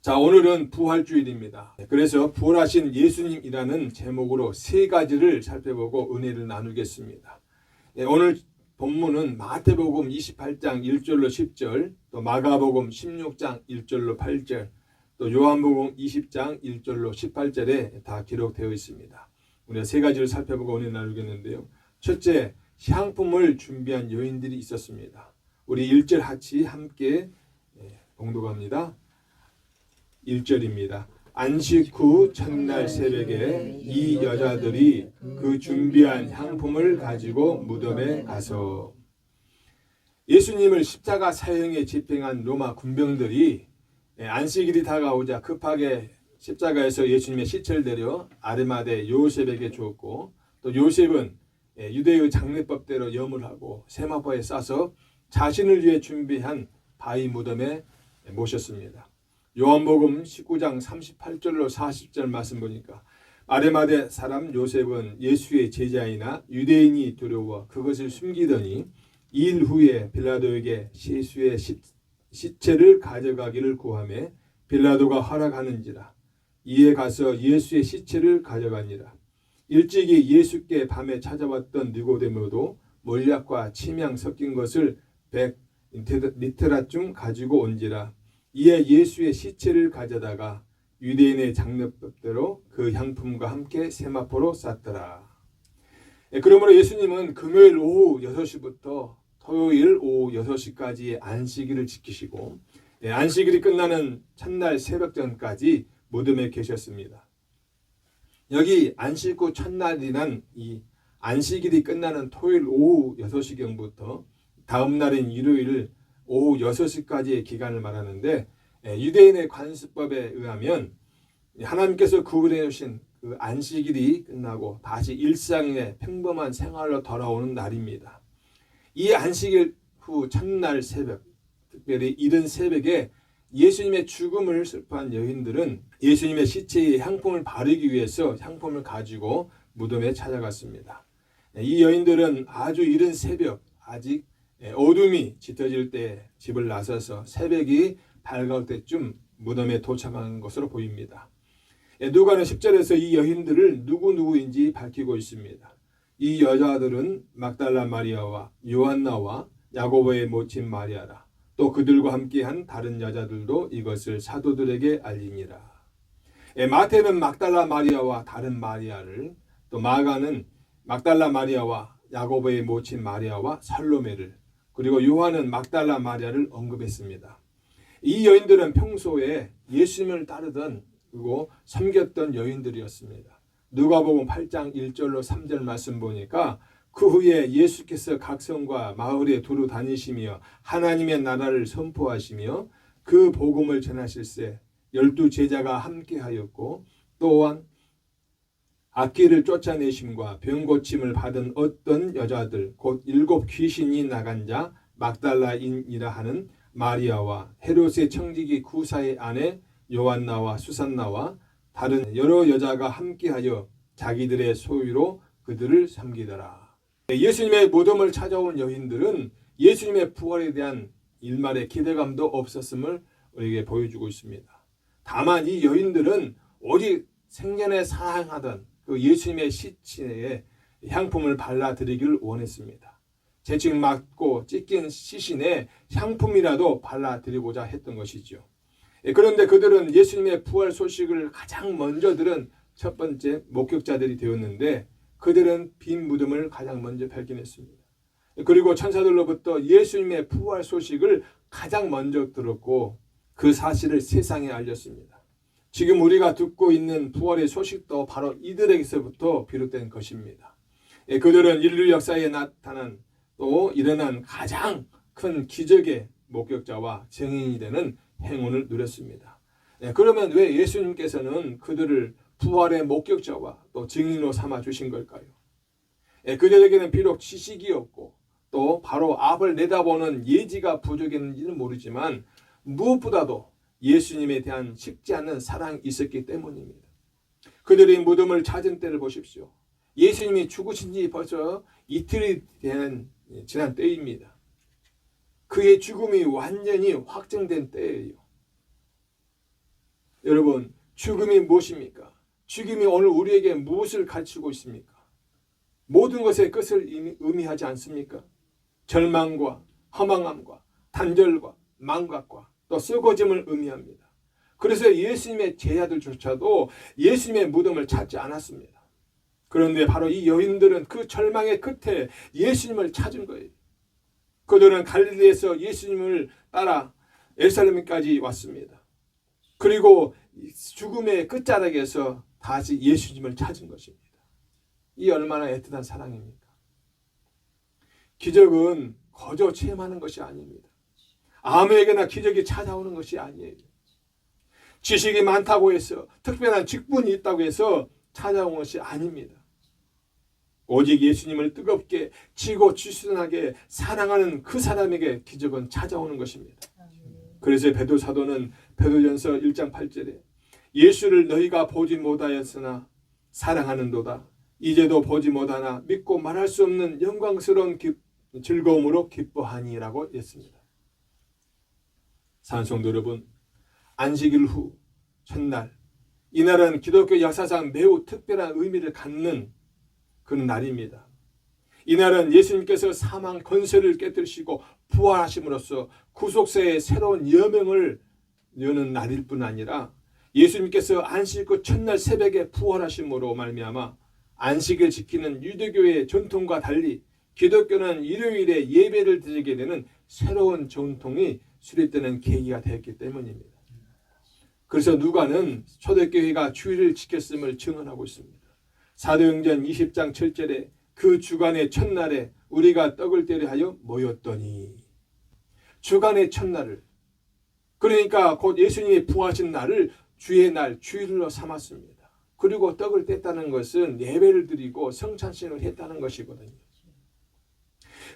자, 오늘은 부활주일입니다. 그래서 부활하신 예수님이라는 제목으로 세 가지를 살펴보고 은혜를 나누겠습니다. 오늘 본문은 마태복음 28장 1절로 10절, 또 마가복음 16장 1절로 8절, 또 요한복음 20장 1절로 18절에 다 기록되어 있습니다. 우리가 세 가지를 살펴보고 은혜 나누겠는데요. 첫째, 향품을 준비한 여인들이 있었습니다. 우리 1절 같이 함께 봉독합니다. 1절입니다. 안식 후 첫날 새벽에 이 여자들이 그 준비한 향품을 가지고 무덤에 가서, 예수님을 십자가 사형에 집행한 로마 군병들이 안식일이 다가오자 급하게 십자가에서 예수님의 시체를 내려 아르마대 요셉에게 주었고, 또 요셉은 유대의 장례법대로 염을 하고 세마포에 싸서 자신을 위해 준비한 바위 무덤에 모셨습니다. 요한복음 19장 38절로 40절 말씀 보니까 아르마대 사람 요셉은 예수의 제자이나 유대인이 두려워 그것을 숨기더니 2일 후에 빌라도에게 예수의 시체를 가져가기를 구하며 빌라도가 허락하는지라. 이에 가서 예수의 시체를 가져가니라. 일찍이 예수께 밤에 찾아왔던 니고데모도 몰약과 침향 섞인 것을 100리터라쯤 가지고 온지라. 이에 예수의 시체를 가져다가 유대인의 장례법대로 그 향품과 함께 세마포로 쌌더라. 그러므로 예수님은 금요일 오후 6시부터 토요일 오후 6시까지의 안식일을 지키시고 안식일이 끝나는 첫날 새벽 전까지 무덤에 계셨습니다. 여기 안식 후 첫날이란 이 안식일이 끝나는 토요일 오후 6시경부터 다음 날인 일요일 오후 6시까지의 기간을 말하는데, 유대인의 관습법에 의하면 하나님께서 구분해 주신 그 안식일이 끝나고 다시 일상의 평범한 생활로 돌아오는 날입니다. 이 안식일 후 첫날 새벽, 특별히 이른 새벽에 예수님의 죽음을 슬퍼한 여인들은 예수님의 시체에 향품을 바르기 위해서 향품을 가지고 무덤에 찾아갔습니다. 이 여인들은 아주 이른 새벽, 아직 어둠이 짙어질 때 집을 나서서 새벽이 밝을 때쯤 무덤에 도착한 것으로 보입니다. 누가는 10절에서 이 여인들을 누구인지 밝히고 있습니다. 이 여자들은 막달라 마리아와 요한나와 야고보의 모친 마리아라. 또 그들과 함께한 다른 여자들도 이것을 사도들에게 알리니라. 마태는 막달라 마리아와 다른 마리아를, 또 마가는 막달라 마리아와 야고보의 모친 마리아와 살로메를, 그리고 요한은 막달라 마리아를 언급했습니다. 이 여인들은 평소에 예수님을 따르던 그리고 섬겼던 여인들이었습니다. 누가복음 8장 1절로 3절 말씀 보니까 그 후에 예수께서 각 성과 마을에 두루 다니시며 하나님의 나라를 선포하시며 그 복음을 전하실세 12 제자가 함께하였고, 또한 악귀를 쫓아내심과 병 고침을 받은 어떤 여자들 곧 7 귀신이 나간 자 막달라인이라 하는 마리아와 헤롯의 청지기 구사의 아내 요한나와 수산나와 다른 여러 여자가 함께하여 자기들의 소유로 그들을 섬기더라. 예수님의 무덤을 찾아온 여인들은 예수님의 부활에 대한 일말의 기대감도 없었음을 우리에게 보여주고 있습니다. 다만 이 여인들은 오직 생전에 사랑하던 그 예수님의 시체에 향품을 발라드리기를 원했습니다. 재직 맞고 찢긴 시신에 향품이라도 발라드리고자 했던 것이죠. 그런데 그들은 예수님의 부활 소식을 가장 먼저 들은 첫 번째 목격자들이 되었는데, 그들은 빈 무덤을 가장 먼저 발견했습니다. 그리고 천사들로부터 예수님의 부활 소식을 가장 먼저 들었고 그 사실을 세상에 알렸습니다. 지금 우리가 듣고 있는 부활의 소식도 바로 이들에게서부터 비롯된 것입니다. 그들은 인류 역사에 나타난 또 일어난 가장 큰 기적의 목격자와 증인이 되는 행운을 누렸습니다. 그러면 왜 예수님께서는 그들을 부활의 목격자와 또 증인으로 삼아 주신 걸까요? 그들에게는 비록 지식이 없고 또 바로 앞을 내다보는 예지가 부족했는지는 모르지만 무엇보다도 예수님에 대한 식지 않는 사랑이 있었기 때문입니다. 그들이 무덤을 찾은 때를 보십시오. 예수님이 죽으신 지 벌써 이틀이 지난 때입니다. 그의 죽음이 완전히 확정된 때예요. 여러분, 죽음이 무엇입니까? 죽음이 오늘 우리에게 무엇을 가르치고 있습니까? 모든 것의 끝을 의미하지 않습니까? 절망과 허망함과 단절과 망각과 또 썩어짐을 의미합니다. 그래서 예수님의 제자들조차도 예수님의 무덤을 찾지 않았습니다. 그런데 바로 이 여인들은 그 절망의 끝에 예수님을 찾은 거예요. 그들은 갈릴리에서 예수님을 따라 예루살렘까지 왔습니다. 그리고 죽음의 끝자락에서 다시 예수님을 찾은 것입니다. 이 얼마나 애틋한 사랑입니까? 기적은 거저 체험하는 것이 아닙니다. 아무에게나 기적이 찾아오는 것이 아니에요. 지식이 많다고 해서, 특별한 직분이 있다고 해서 찾아온 것이 아닙니다. 오직 예수님을 뜨겁게 지고지순하게 사랑하는 그 사람에게 기적은 찾아오는 것입니다. 그래서 베드로 사도는 베드로전서 1장 8절에 예수를 너희가 보지 못하였으나 사랑하는도다. 이제도 보지 못하나 믿고 말할 수 없는 영광스러운 즐거움으로 기뻐하니라고 했습니다. 산성도 여러분, 안식일 후 첫날, 이날은 기독교 역사상 매우 특별한 의미를 갖는 그런 날입니다. 이날은 예수님께서 사망 권세를 깨뜨리시고 부활하심으로써 구속세의 새로운 여명을 여는 날일 뿐 아니라 예수님께서 안식 후 첫날 새벽에 부활하심으로 말미암아 안식을 지키는 유대교의 전통과 달리 기독교는 일요일에 예배를 드리게 되는 새로운 전통이 수립되는 계기가 되었기 때문입니다. 그래서 누가는 초대교회가 주일을 지켰음을 증언하고 있습니다. 사도행전 20장 7절에 그 주간의 첫날에 우리가 떡을 떼려 하여 모였더니, 주간의 첫날을, 그러니까 곧 예수님이 부활하신 날을 주의 날, 주일로 삼았습니다. 그리고 떡을 뗐다는 것은 예배를 드리고 성찬식을 했다는 것이거든요.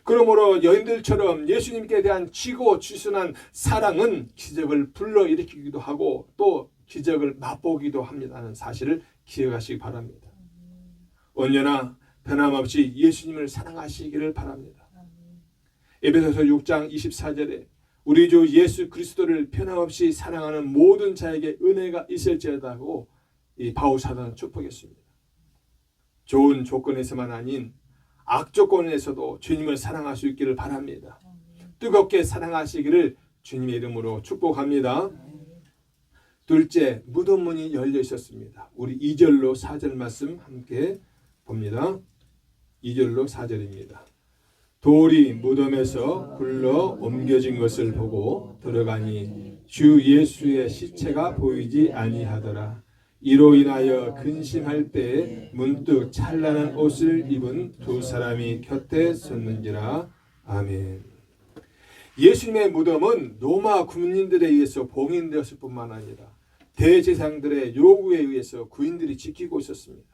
그러므로 여인들처럼 예수님께 대한 지고지순한 사랑은 기적을 불러일으키기도 하고 또 기적을 맛보기도 합니다는 사실을 기억하시기 바랍니다. 언제나 변함없이 예수님을 사랑하시기를 바랍니다. 에베소서 6장 24절에 우리 주 예수 그리스도를 변함없이 사랑하는 모든 자에게 은혜가 있을지어다고 이 바울 사도는 축복했습니다. 좋은 조건에서만 아닌 악조건에서도 주님을 사랑할 수 있기를 바랍니다. 뜨겁게 사랑하시기를 주님의 이름으로 축복합니다. 둘째, 무덤 문이 열려 있었습니다. 우리 2절로 4절 말씀 함께 봅니다. 2절로 4절입니다. 돌이 무덤에서 굴러 옮겨진 것을 보고 들어가니 주 예수의 시체가 보이지 아니하더라. 이로 인하여 근심할 때에 문득 찬란한 옷을 입은 두 사람이 곁에 섰는지라. 아멘. 예수님의 무덤은 로마 군인들에 의해서 봉인되었을 뿐만 아니라 대제사장들의 요구에 의해서 군인들이 지키고 있었습니다.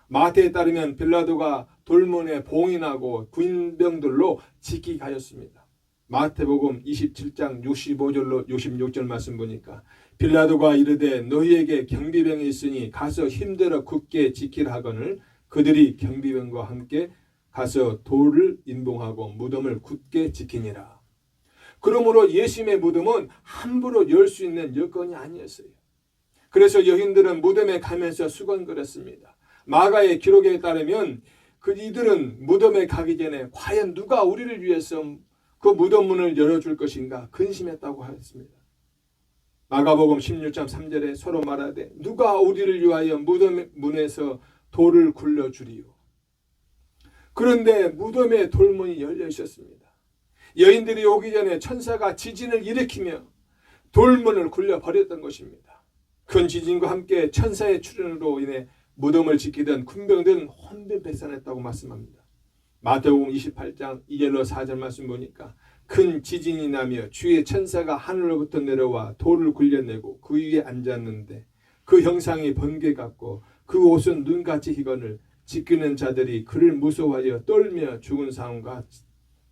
마태에 따르면 빌라도가 돌문에 봉인하고 군병들로 지키게 하였습니다. 마태복음 27장 65절로 66절 말씀 보니까 빌라도가 이르되 너희에게 경비병이 있으니 가서 힘들어 굳게 지키라 하거늘 그들이 경비병과 함께 가서 돌을 인봉하고 무덤을 굳게 지키니라. 그러므로 예수님의 무덤은 함부로 열 수 있는 여건이 아니었어요. 그래서 여인들은 무덤에 가면서 수건거렸습니다. 마가의 기록에 따르면 이들은 무덤에 가기 전에 과연 누가 우리를 위해서 그 무덤 문을 열어줄 것인가 근심했다고 하였습니다. 마가복음 16장 3절에 서로 말하되 누가 우리를 위하여 무덤 문에서 돌을 굴려주리요. 그런데 무덤에 돌문이 열려 있었습니다. 여인들이 오기 전에 천사가 지진을 일으키며 돌문을 굴려버렸던 것입니다. 큰 지진과 함께 천사의 출현으로 인해 무덤을 지키던 군병들은 혼돈백산했다고 말씀합니다. 마태복음 28장 2절로 4절 말씀 보니까 큰 지진이 나며 주의 천사가 하늘로부터 내려와 돌을 굴려내고 그 위에 앉았는데 그 형상이 번개 같고 그 옷은 눈같이 희거늘 지키는 자들이 그를 무서워하여 떨며 죽은 사람과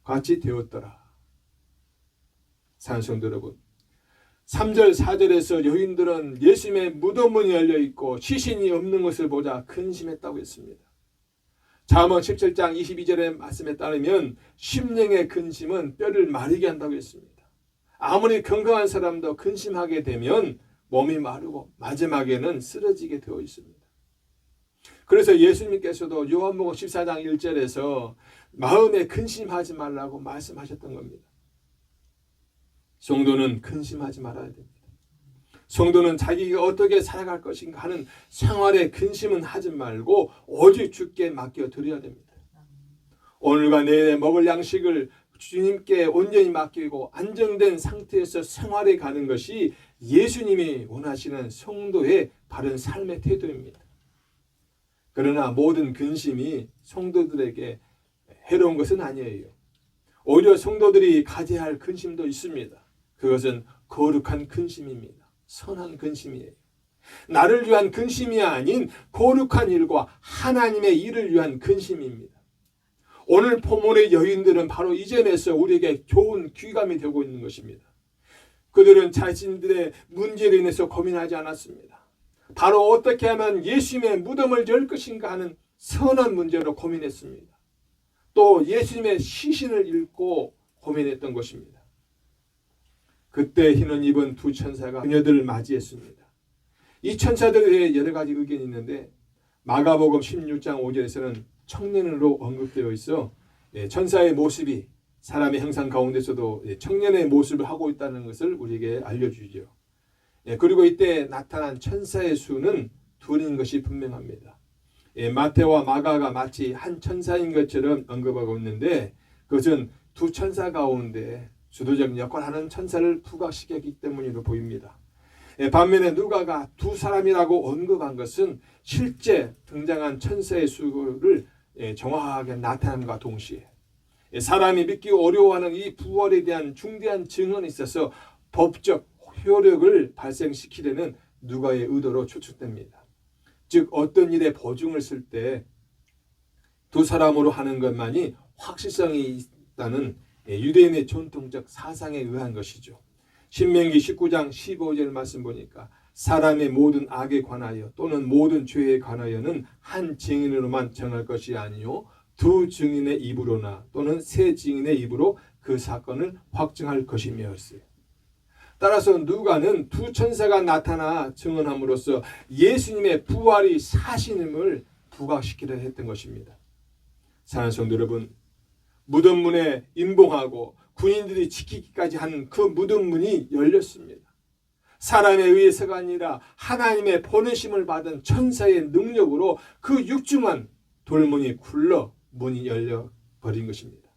같이 되었더라. 산성도 여러분, 3절 4절에서 여인들은 예수님의 무덤문이 열려있고 시신이 없는 것을 보자 근심했다고 했습니다. 잠언 17장 22절의 말씀에 따르면 심령의 근심은 뼈를 마르게 한다고 했습니다. 아무리 건강한 사람도 근심하게 되면 몸이 마르고 마지막에는 쓰러지게 되어 있습니다. 그래서 예수님께서도 요한복음 14장 1절에서 마음에 근심하지 말라고 말씀하셨던 겁니다. 성도는 근심하지 말아야 됩니다. 성도는 자기가 어떻게 살아갈 것인가 하는 생활에 근심은 하지 말고 오직 주께 맡겨드려야 됩니다. 오늘과 내일에 먹을 양식을 주님께 온전히 맡기고 안정된 상태에서 생활해 가는 것이 예수님이 원하시는 성도의 바른 삶의 태도입니다. 그러나 모든 근심이 성도들에게 해로운 것은 아니에요. 오히려 성도들이 가져야 할 근심도 있습니다. 그것은 거룩한 근심입니다. 선한 근심이에요. 나를 위한 근심이 아닌 거룩한 일과 하나님의 일을 위한 근심입니다. 오늘 본문의 여인들은 바로 이 점에서 우리에게 좋은 귀감이 되고 있는 것입니다. 그들은 자신들의 문제로 인해서 고민하지 않았습니다. 바로 어떻게 하면 예수님의 무덤을 열 것인가 하는 선한 문제로 고민했습니다. 또 예수님의 시신을 읽고 고민했던 것입니다. 그때 흰옷 입은 두 천사가 그녀들을 맞이했습니다. 이 천사들에 대해 여러 가지 의견이 있는데 마가복음 16장 5절에서는 청년으로 언급되어 있어 천사의 모습이 사람의 형상 가운데서도 청년의 모습을 하고 있다는 것을 우리에게 알려주죠. 그리고 이때 나타난 천사의 수는 둘인 것이 분명합니다. 마태와 마가가 마치 한 천사인 것처럼 언급하고 있는데 그것은 두 천사 가운데 주도적 역할을 하는 천사를 부각시켰기 때문으로 보입니다. 반면에 누가가 두 사람이라고 언급한 것은 실제 등장한 천사의 수를 정확하게 나타남과 동시에 사람이 믿기 어려워하는 이 부활에 대한 중대한 증언이 있어서 법적 효력을 발생시키려는 누가의 의도로 추측됩니다. 즉 어떤 일에 보증을 쓸 때 두 사람으로 하는 것만이 확실성이 있다는 유대인의 전통적 사상에 의한 것이죠. 신명기 19장 15절 말씀 보니까 사람의 모든 악에 관하여 또는 모든 죄에 관하여는 한 증인으로만 정할 것이 아니요 두 증인의 입으로나 또는 세 증인의 입으로 그 사건을 확증할 것이며였어요. 따라서 누가는 두 천사가 나타나 증언함으로써 예수님의 부활이 사실임을 부각시키려 했던 것입니다. 사랑하는 성도 여러분, 무덤 문에 임봉하고 군인들이 지키기까지 한 그 무덤 문이 열렸습니다. 사람에 의해서가 아니라 하나님의 보내심을 받은 천사의 능력으로 그 육중한 돌문이 굴러 문이 열려버린 것입니다.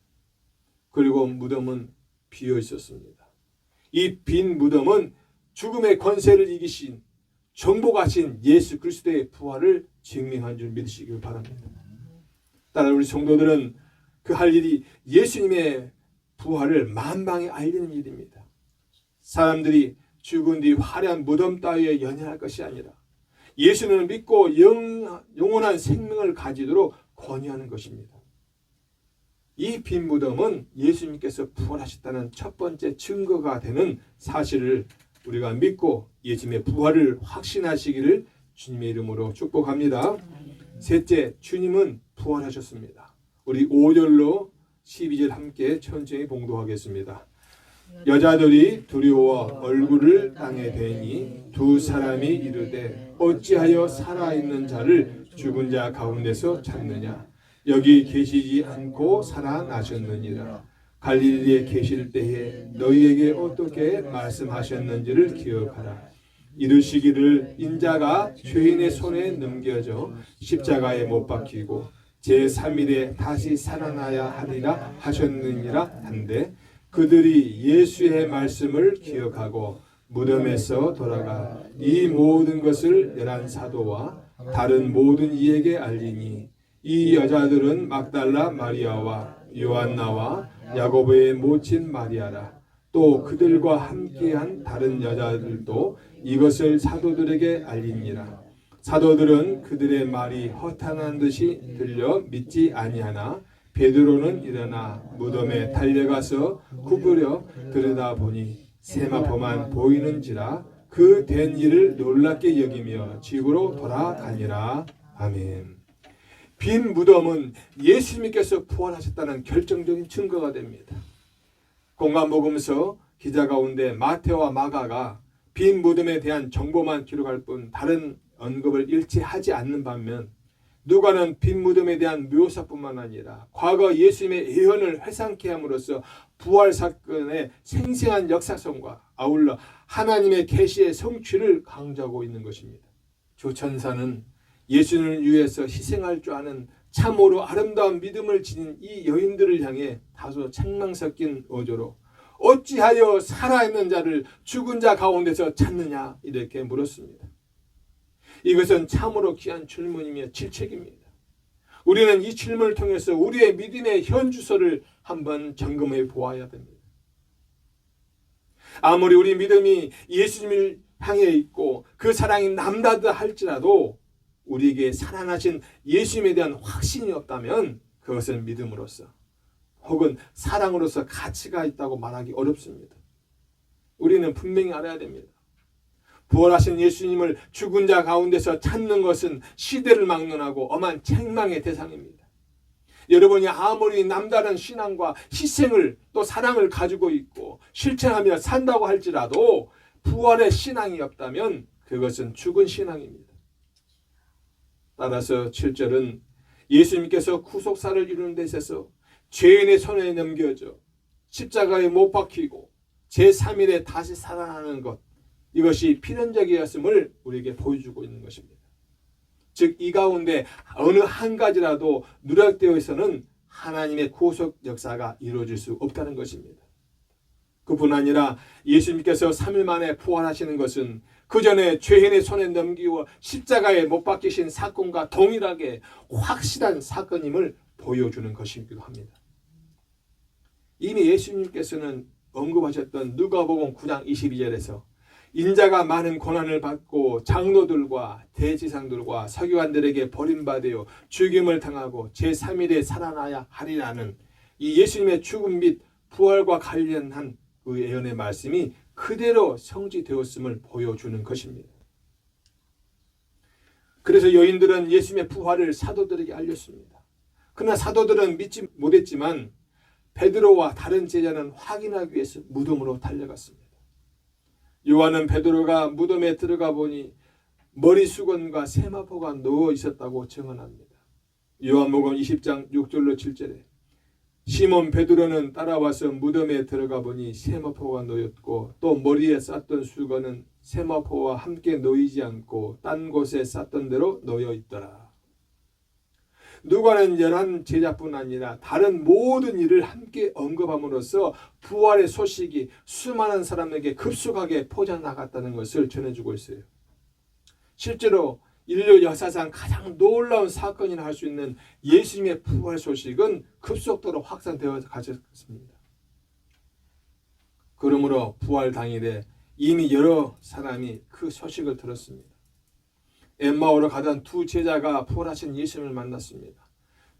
그리고 무덤은 비어 있었습니다. 이 빈 무덤은 죽음의 권세를 이기신 정복하신 예수 그리스도의 부활을 증명한 줄 믿으시길 바랍니다. 따라 우리 성도들은 그 할 일이 예수님의 부활을 만방에 알리는 일입니다. 사람들이 죽은 뒤 화려한 무덤 따위에 연연할 것이 아니라 예수님을 믿고 영원한 생명을 가지도록 권유하는 것입니다. 이 빈 무덤은 예수님께서 부활하셨다는 첫 번째 증거가 되는 사실을 우리가 믿고 예수님의 부활을 확신하시기를 주님의 이름으로 축복합니다. 셋째, 주님은 부활하셨습니다. 우리 5절로 12절 함께 천천히 봉독하겠습니다. 여자들이 두려워 얼굴을 땅에 대니 두 사람이 이르되 어찌하여 살아있는 자를 죽은 자 가운데서 찾느냐. 여기 계시지 않고 살아나셨느니라. 갈릴리에 계실 때에 너희에게 어떻게 말씀하셨는지를 기억하라. 이르시기를 인자가 죄인의 손에 넘겨져 십자가에 못 박히고 제3일에 다시 살아나야 하리라 하셨느니라 한데 그들이 예수의 말씀을 기억하고 무덤에서 돌아가 이 모든 것을 11사도와 다른 모든 이에게 알리니 이 여자들은 막달라 마리아와 요한나와 야고보의 모친 마리아라. 또 그들과 함께한 다른 여자들도 이것을 사도들에게 알리니라. 사도들은 그들의 말이 허탄한 듯이 들려 믿지 아니하나 베드로는 일어나 무덤에 달려가서 구부려 들여다보니 세마포만 보이는지라 그 된 일을 놀랍게 여기며 집으로 돌아가니라. 아멘. 빈 무덤은 예수님께서 부활하셨다는 결정적인 증거가 됩니다. 공간복음서 기자 가운데 마태와 마가가 빈 무덤에 대한 정보만 기록할 뿐 다른 언급을 일치하지 않는 반면 누가는 빈 무덤에 대한 묘사뿐만 아니라 과거 예수님의 예언을 회상케 함으로써 부활 사건의 생생한 역사성과 아울러 하나님의 계시의 성취를 강조하고 있는 것입니다. 조천사는 예수님을 위해서 희생할 줄 아는 참으로 아름다운 믿음을 지닌 이 여인들을 향해 다소 책망 섞인 어조로 어찌하여 살아있는 자를 죽은 자 가운데서 찾느냐 이렇게 물었습니다. 이것은 참으로 귀한 질문이며 질책입니다. 우리는 이 질문을 통해서 우리의 믿음의 현주소를 한번 점검해 보아야 됩니다. 아무리 우리 믿음이 예수님을 향해 있고 그 사랑이 남다르다 할지라도 우리에게 살아나신 예수님에 대한 확신이 없다면 그것은 믿음으로서 혹은 사랑으로서 가치가 있다고 말하기 어렵습니다. 우리는 분명히 알아야 됩니다. 부활하신 예수님을 죽은 자 가운데서 찾는 것은 시대를 막론하고 엄한 책망의 대상입니다. 여러분이 아무리 남다른 신앙과 희생을 또 사랑을 가지고 있고 실천하며 산다고 할지라도 부활의 신앙이 없다면 그것은 죽은 신앙입니다. 따라서 7절은 예수님께서 구속사를 이루는 데 있어서 죄인의 손에 넘겨져 십자가에 못 박히고 제3일에 다시 살아나는 것, 이것이 필연적이었음을 우리에게 보여주고 있는 것입니다. 즉 이 가운데 어느 한 가지라도 누락되어 있어서는 하나님의 구속 역사가 이루어질 수 없다는 것입니다. 그뿐 아니라 예수님께서 3일 만에 부활하시는 것은 그 전에 죄인의 손에 넘기고 십자가에 못 박히신 사건과 동일하게 확실한 사건임을 보여주는 것이기도 합니다. 이미 예수님께서는 언급하셨던 누가복음 9장 22절에서 인자가 많은 고난을 받고 장로들과 대지상들과 서기관들에게 버림받아 죽임을 당하고 제3일에 살아나야 하리라는 이 예수님의 죽음 및 부활과 관련한 그 예언의 말씀이 그대로 성취되었음을 보여주는 것입니다. 그래서 여인들은 예수님의 부활을 사도들에게 알렸습니다. 그러나 사도들은 믿지 못했지만 베드로와 다른 제자는 확인하기 위해서 무덤으로 달려갔습니다. 요한은 베드로가 무덤에 들어가 보니 머리 수건과 세마포가 누워 있었다고 증언합니다. 요한복음 20장 6절로 7절에 시몬 베드로는 따라와서 무덤에 들어가 보니 세마포가 놓였고 또 머리에 쌌던 수건은 세마포와 함께 놓이지 않고 딴 곳에 쌌던 대로 놓여 있더라. 누가는 11 제자뿐 아니라 다른 모든 일을 함께 언급함으로써 부활의 소식이 수많은 사람에게 급속하게 퍼져나갔다는 것을 전해주고 있어요. 실제로 인류 역사상 가장 놀라운 사건이라 할 수 있는 예수님의 부활 소식은 급속도로 확산되어 가졌습니다. 그러므로 부활 당일에 이미 여러 사람이 그 소식을 들었습니다. 엠마오로 가던 두 제자가 부활하신 예수님을 만났습니다.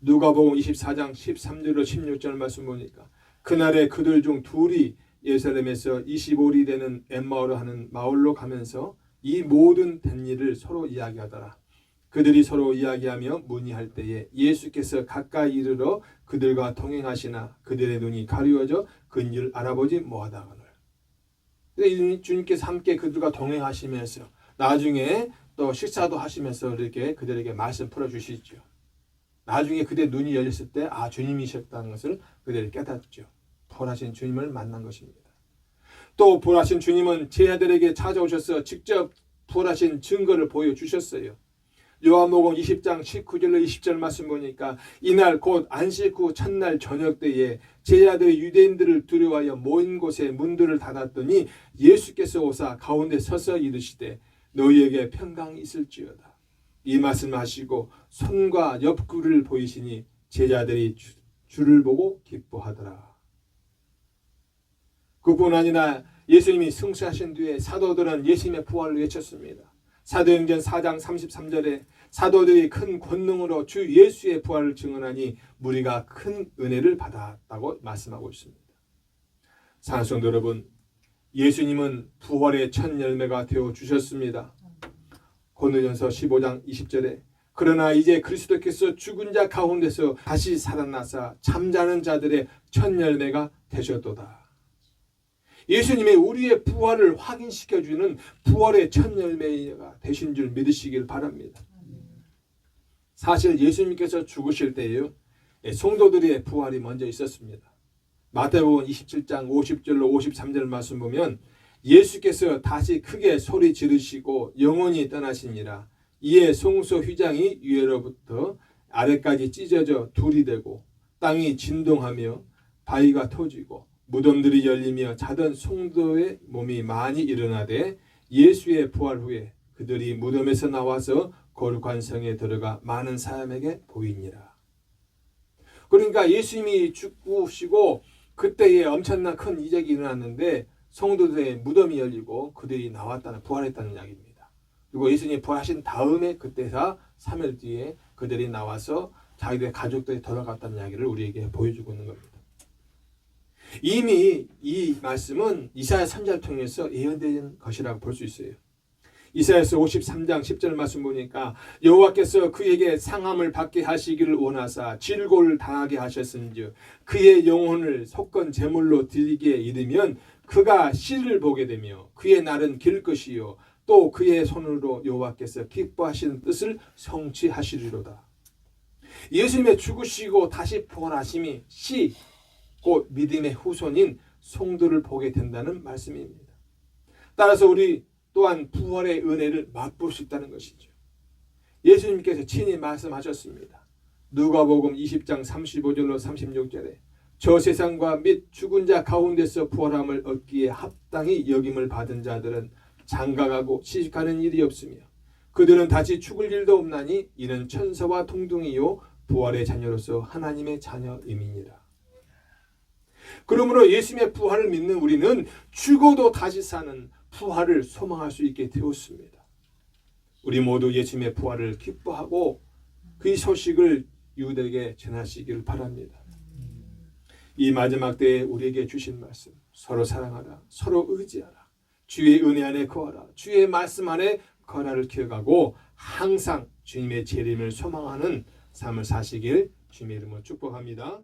누가복음 24장 13절로 16절 말씀 보니까 그날에 그들 중 둘이 예루살렘에서 25리 되는 엠마오로 하는 마을로 가면서 이 모든 된 일을 서로 이야기하더라. 그들이 서로 이야기하며 문의할 때에 예수께서 가까이 이르러 그들과 동행하시나 그들의 눈이 가리워져 근유를 알아보지 못하다거늘. 주님께서 함께 그들과 동행하시면서 나중에 또 식사도 하시면서 이렇게 그들에게 말씀 풀어주시죠. 나중에 그들의 눈이 열렸을 때 주님이셨다는 것을 그들이 깨닫죠. 부활하신 주님을 만난 것입니다. 또 부활하신 주님은 제자들에게 찾아오셔서 직접 부활하신 증거를 보여주셨어요. 요한복음 20장 19절로 20절 말씀 보니까 이날 곧 안식 후 첫날 저녁 때에 제자들이 유대인들을 두려워하여 모인 곳에 문들을 닫았더니 예수께서 오사 가운데 서서 이르시되 너희에게 평강이 있을지어다. 이 말씀을 하시고 손과 옆구리를 보이시니 제자들이 주를 보고 기뻐하더라. 그뿐 아니라 예수님이 승천하신 뒤에 사도들은 예수님의 부활을 외쳤습니다. 사도행전 4장 33절에 사도들이 큰 권능으로 주 예수의 부활을 증언하니 무리가 큰 은혜를 받았다고 말씀하고 있습니다. 사랑하는 성도 여러분, 예수님은 부활의 첫 열매가 되어 주셨습니다. 고린도전서 15장 20절에 그러나 이제 그리스도께서 죽은 자 가운데서 다시 살아나사 잠자는 자들의 첫 열매가 되셨도다. 예수님의 우리의 부활을 확인시켜주는 부활의 첫 열매가 되신 줄 믿으시길 바랍니다. 사실 예수님께서 죽으실 때에요, 성도들의 부활이 먼저 있었습니다. 마태복음 27장 50절로 53절 말씀 보면 예수께서 다시 크게 소리 지르시고 영원히 떠나시니라. 이에 성소 휘장이 위에로부터 아래까지 찢어져 둘이 되고 땅이 진동하며 바위가 터지고 무덤들이 열리며 자던 성도의 몸이 많이 일어나되 예수의 부활 후에 그들이 무덤에서 나와서 거룩한 성에 들어가 많은 사람에게 보이니라. 그러니까 예수님이 죽으시고 그때에 엄청난 큰 이적이 일어났는데 성도들의 무덤이 열리고 그들이 나왔다는, 부활했다는 이야기입니다. 그리고 예수님이 부활하신 다음에 그때서 3일 뒤에 그들이 나와서 자기들의 가족들이 돌아갔다는 이야기를 우리에게 보여주고 있는 겁니다. 이미 이 말씀은 이사야 3장을 통해서 예언된 것이라고 볼 수 있어요. 이사야서 53장 10절 말씀 보니까 여호와께서 그에게 상함을 받게 하시기를 원하사 질고를 당하게 하셨은즉 그의 영혼을 속건 제물로 드리기에 이르면 그가 씨를 보게 되며 그의 날은 길 것이요 또 그의 손으로 여호와께서 기뻐하시는 뜻을 성취하시리로다. 예수님의 죽으시고 다시 부활하심이 씨, 곧 믿음의 후손인 성도를 보게 된다는 말씀입니다. 따라서 우리 또한 부활의 은혜를 맛볼 수 있다는 것이죠. 예수님께서 친히 말씀하셨습니다. 누가복음 20장 35절로 36절에 저 세상과 및 죽은 자 가운데서 부활함을 얻기에 합당히 여김을 받은 자들은 장가가고 시집가는 일이 없으며 그들은 다시 죽을 일도 없나니 이는 천사와 동등이요 부활의 자녀로서 하나님의 자녀임이니라. 그러므로 예수님의 부활을 믿는 우리는 죽어도 다시 사는 부활을 소망할 수 있게 되었습니다. 우리 모두 예수님의 부활을 기뻐하고 그 소식을 이웃에게 전하시기를 바랍니다. 이 마지막 때에 우리에게 주신 말씀, 서로 사랑하라, 서로 의지하라, 주의 은혜 안에 거하라, 주의 말씀 안에 거하라를 기억하고 항상 주님의 재림을 소망하는 삶을 사시길 주님의 이름으로 축복합니다.